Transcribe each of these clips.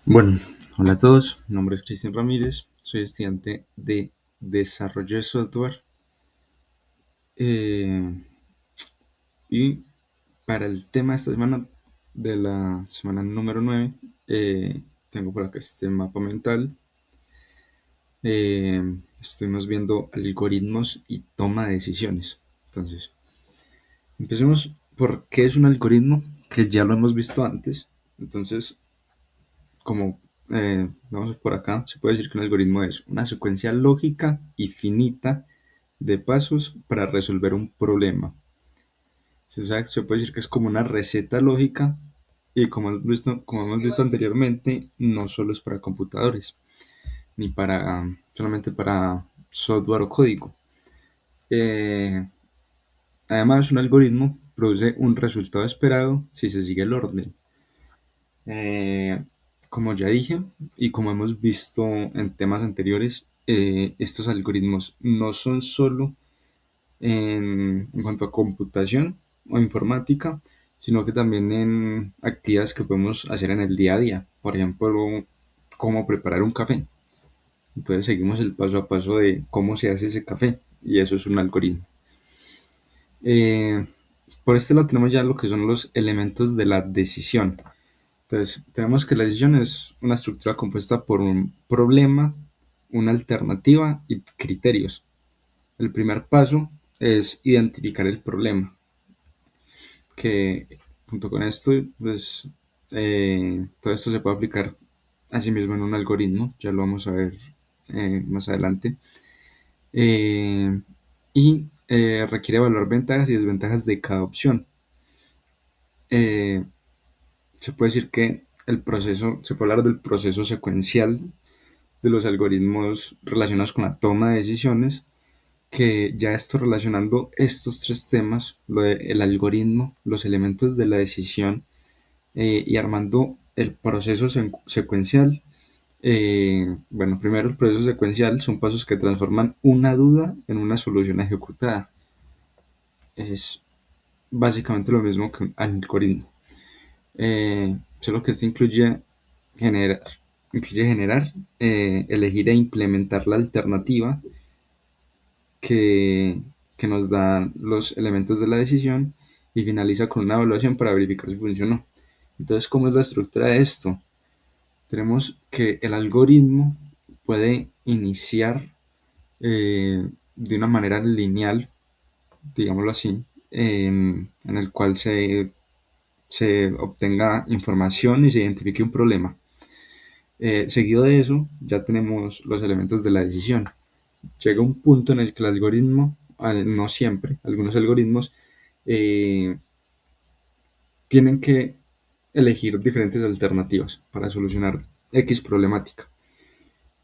Bueno, hola a todos, mi nombre es Cristian Ramírez, soy estudiante de desarrollo de software eh, y para el tema de esta semana, de la semana número 9, tengo por acá este mapa mental. Estuvimos viendo algoritmos y toma de decisiones. Entonces, empecemos por qué es un algoritmo, que ya lo hemos visto antes. Entonces, como vamos por acá, se puede decir que un algoritmo es una secuencia lógica y finita de pasos para resolver un problema. Se puede decir que es como una receta lógica y como hemos visto anteriormente, no solo es para computadores, ni para solamente para software o código. Eh, Además, un algoritmo produce un resultado esperado si se sigue el orden. Eh, Como ya dije y como hemos visto en temas anteriores, estos algoritmos no son solo en cuanto a computación o informática, sino que también en actividades que podemos hacer en el día a día. Por ejemplo, cómo preparar un café. Entonces seguimos el paso a paso de cómo se hace ese café y eso es un algoritmo. Eh, por este lado tenemos ya lo que son los elementos de la decisión. Entonces, tenemos que la decisión es una estructura compuesta por un problema, una alternativa y criterios. El primer paso es identificar el problema, que junto con esto, pues todo esto se puede aplicar a sí mismo en un algoritmo, ya lo vamos a ver más adelante. Eh, Requiere evaluar ventajas y desventajas de cada opción. Eh, Se puede decir que se puede hablar del proceso secuencial de los algoritmos relacionados con la toma de decisiones, que ya esto relacionando estos tres temas, el algoritmo, los elementos de la decisión y armando el proceso secuencial. Bueno, primero el proceso secuencial son pasos que transforman una duda en una solución ejecutada. Es básicamente lo mismo que un algoritmo. Solo que esto generar, incluye generar, elegir e implementar la alternativa que, que nos da los elementos de la decisión y finaliza con una evaluación para verificar si funcionó. Entonces, ¿cómo es la estructura de esto? Tenemos que el algoritmo puede iniciar de una manera lineal, digámoslo así, en el cual se obtenga información y se identifique un problema. Seguido de eso, ya tenemos los elementos de la decisión. Llega un punto en el que el algoritmo, no siempre, algunos algoritmos eh, tienen que elegir diferentes alternativas para solucionar X problemática.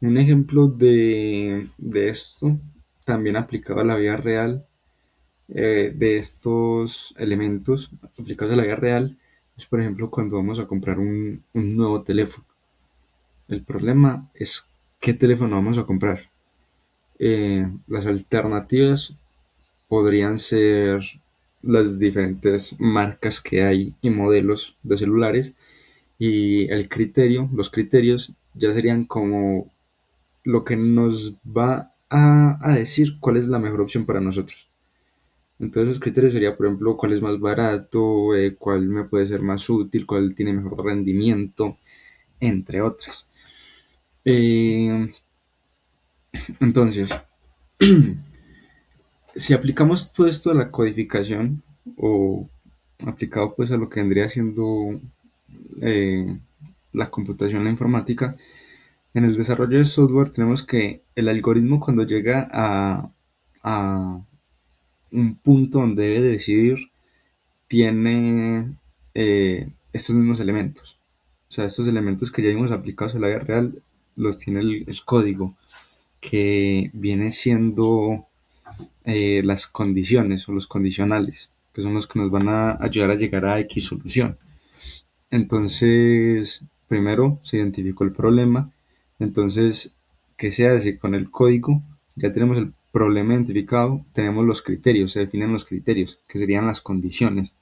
Un ejemplo de esto, también aplicado a la vida real, de estos elementos aplicados a la vida real, es por ejemplo cuando vamos a comprar un nuevo teléfono. El problema es qué teléfono vamos a comprar. Las alternativas podrían ser las diferentes marcas que hay y modelos de celulares, y los criterios ya serían como lo que nos va a decir cuál es la mejor opción para nosotros. Entonces los criterios sería, por ejemplo, cuál es más barato, cuál me puede ser más útil, cuál tiene mejor rendimiento, entre otras. Eh, entonces, si aplicamos todo esto a la codificación o aplicado pues a lo que vendría siendo eh, la computación, la informática, en el desarrollo de software tenemos que el algoritmo cuando llega a un punto donde debe decidir, tiene estos mismos elementos. O sea, estos elementos que ya vimos aplicados a la vida real los tiene el código, que viene siendo las condiciones o los condicionales, que son los que nos van a ayudar a llegar a X solución. Entonces, primero se identificó el problema. Entonces, ¿qué se hace con el código? Ya tenemos el problema identificado, tenemos los criterios, se definen los criterios, que serían las condiciones.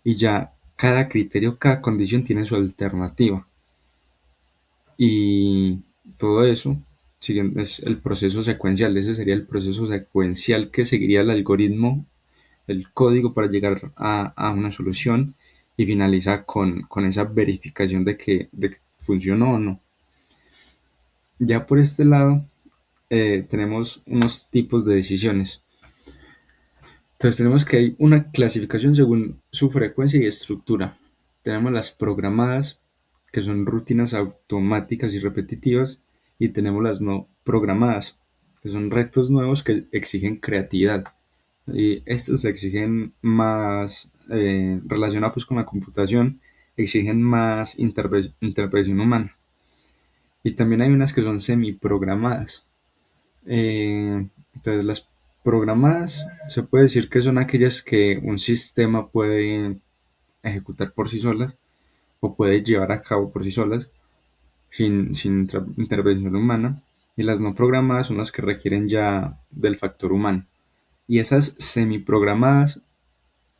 Y ya cada criterio, cada condición tiene su alternativa. Y todo eso es el proceso secuencial. Ese sería el proceso secuencial que seguiría el algoritmo, el código para llegar a una solución y finaliza con esa verificación de que funcionó o no. Ya por este lado, tenemos unos tipos de decisiones. Entonces tenemos que hay una clasificación según su frecuencia y estructura. Tenemos las programadas, que son rutinas automáticas y repetitivas, y tenemos las no programadas, que son retos nuevos que exigen creatividad. Y estos exigen más, relacionados pues, con la computación, exigen más intervención humana. Y también hay unas que son semiprogramadas. Entonces las programadas se puede decir que son aquellas que un sistema puede ejecutar por sí solas o puede llevar a cabo por sí solas sin intervención humana. Y las no programadas son las que requieren ya del factor humano. Y esas semiprogramadas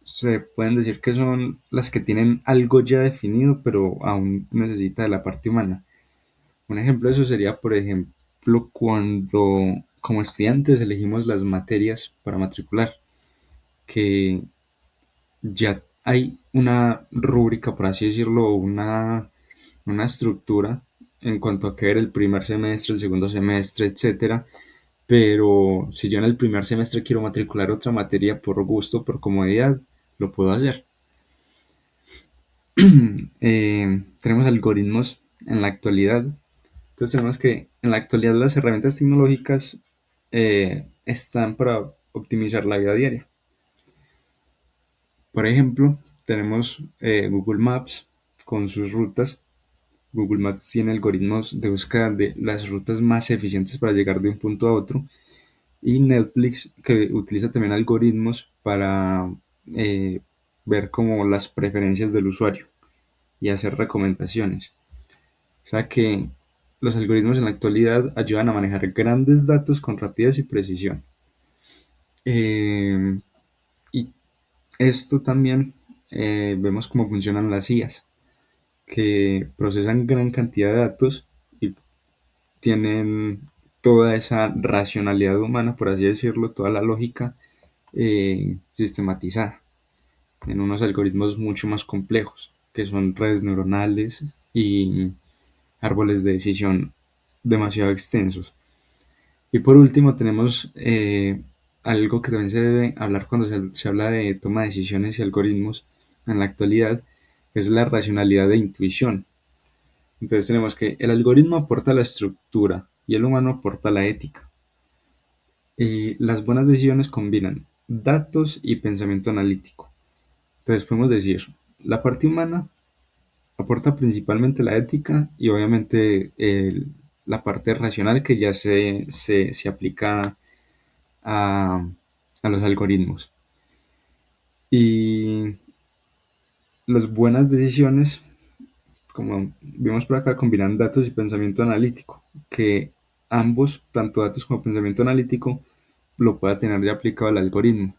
se pueden decir que son las que tienen algo ya definido, pero aún necesita de la parte humana. Un ejemplo de eso sería, por ejemplo, cuando como estudiantes elegimos las materias para matricular, que ya hay una rúbrica, por así decirlo, una estructura en cuanto a qué ver el primer semestre, el segundo semestre, etcétera. Pero si yo en el primer semestre quiero matricular otra materia por gusto, por comodidad, lo puedo hacer. Tenemos algoritmos en la actualidad. Entonces tenemos que en la actualidad las herramientas tecnológicas están para optimizar la vida diaria. Por ejemplo, tenemos Google Maps con sus rutas. Google Maps tiene algoritmos de búsqueda de las rutas más eficientes para llegar de un punto a otro. Y Netflix, que utiliza también algoritmos para eh, ver como las preferencias del usuario y hacer recomendaciones. O sea que los algoritmos en la actualidad ayudan a manejar grandes datos con rapidez y precisión. Eh, y esto también vemos cómo funcionan las IAs, que procesan gran cantidad de datos y tienen toda esa racionalidad humana, por así decirlo, toda la lógica sistematizada en unos algoritmos mucho más complejos, que son redes neuronales y árboles de decisión demasiado extensos. Y por último tenemos algo que también se debe hablar cuando se habla de toma de decisiones y algoritmos en la actualidad, es la racionalidad de intuición. Entonces tenemos que el algoritmo aporta la estructura y el humano aporta la ética. Y las buenas decisiones combinan datos y pensamiento analítico. Entonces podemos decir, la parte humana aporta principalmente la ética y obviamente la parte racional que ya se aplica a, a los algoritmos. Y las buenas decisiones, como vimos por acá, combinan datos y pensamiento analítico, que ambos, tanto datos como pensamiento analítico, lo pueda tener ya aplicado al algoritmo.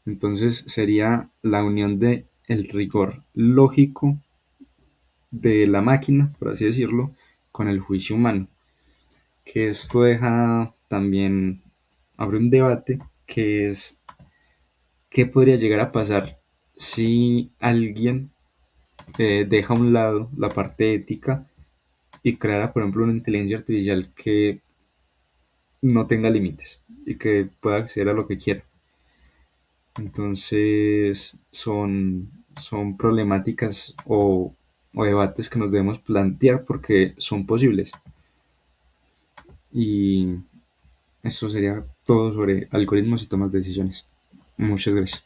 Entonces sería la unión de el rigor lógico de la máquina, por así decirlo, con el juicio humano. Que esto deja también, abre un debate que es qué podría llegar a pasar si alguien deja a un lado la parte ética y creara, por ejemplo, una inteligencia artificial que no tenga límites y que pueda acceder a lo que quiera. Entonces son problemáticas o debates que nos debemos plantear porque son posibles. Y eso sería todo sobre algoritmos y tomas de decisiones. Muchas gracias.